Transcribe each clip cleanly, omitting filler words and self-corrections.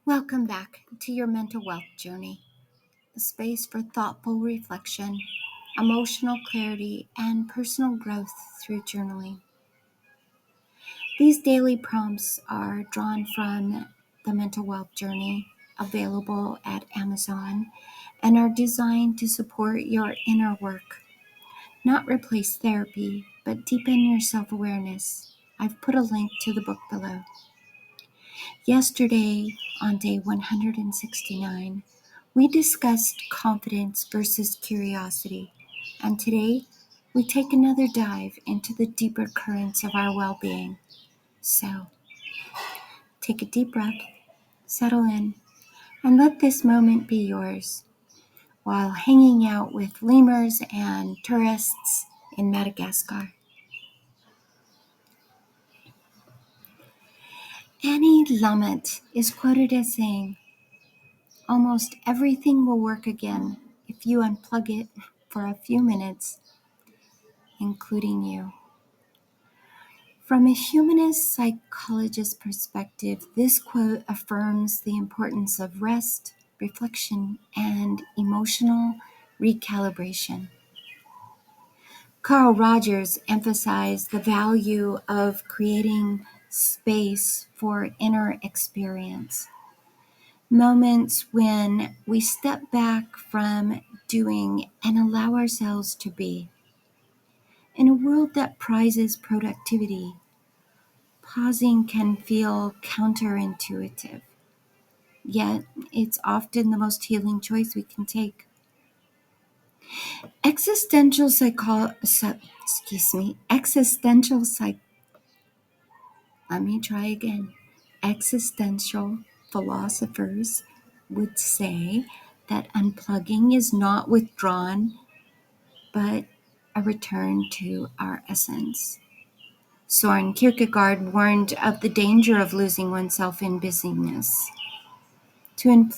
Welcome back to your mental wealth journey, a space for thoughtful reflection, emotional clarity, and personal growth through journaling. These daily prompts are drawn from the Mental Wealth Journey, available at Amazon, and are designed to support your inner work, not replace therapy, but deepen your self-awareness. I've put a link to the book below. Yesterday, on day 169, we discussed confidence versus curiosity, and today we take another dive into the deeper currents of our well-being. So, take a deep breath, settle in, and let this moment be yours while hanging out with lemurs and tourists in Madagascar. Annie Lamott is quoted as saying, "Almost everything will work again if you unplug it for a few minutes, including you." From a humanist psychologist perspective, this quote affirms the importance of rest, reflection, and emotional recalibration. Carl Rogers emphasized the value of creating space for inner experience. Moments when we step back from doing and allow ourselves to be. In a world that prizes productivity, pausing can feel counterintuitive, yet it's often the most healing choice we can take. Existential psycho- psy- existential psych- let me try again. Existential philosophers would say that unplugging is not withdrawn, but a return to our essence. Soren Kierkegaard warned of the danger of losing oneself in busyness. To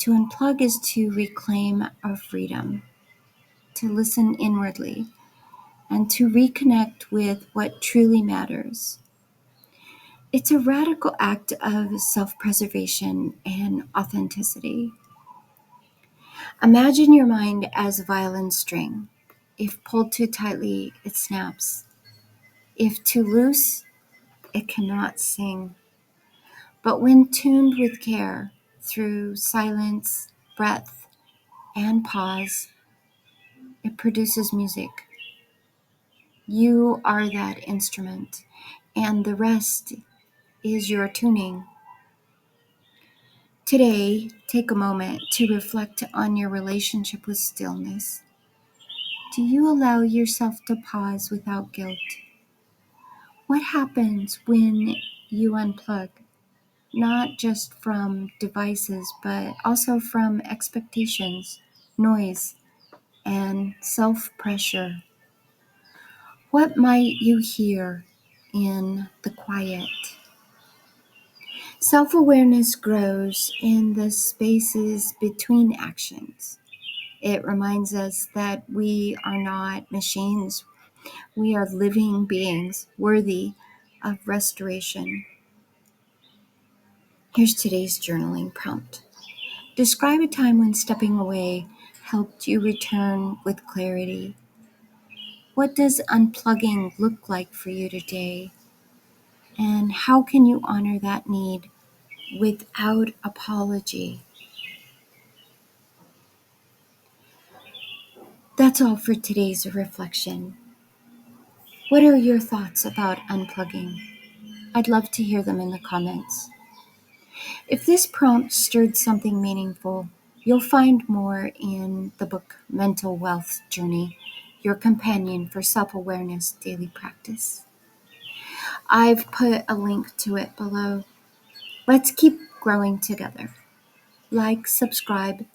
unplug is to reclaim our freedom, to listen inwardly, and to reconnect with what truly matters. It's a radical act of self-preservation and authenticity. Imagine your mind as a violin string. If pulled too tightly, it snaps. If too loose, it cannot sing. But when tuned with care, through silence, breath, and pause, it produces music. You are that instrument, and the rest is your tuning. Today, take a moment to reflect on your relationship with stillness. Do you allow yourself to pause without guilt? What happens when you unplug? Not just from devices, but also from expectations, noise, and self-pressure. What might you hear in the quiet? Self-awareness grows in the spaces between actions. It reminds us that we are not machines. We are living beings worthy of restoration. Here's today's journaling prompt. Describe a time when stepping away helped you return with clarity. What does unplugging look like for you today? And how can you honor that need without apology? That's all for today's reflection. What are your thoughts about unplugging? I'd love to hear them in the comments. If this prompt stirred something meaningful, you'll find more in the book Mental Wealth Journey, your companion for self-awareness daily practice. I've put a link to it below. Let's keep growing together. Like, subscribe,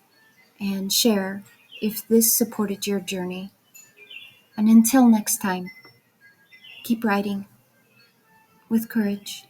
and share if this supported your journey. And until next time, keep writing with courage.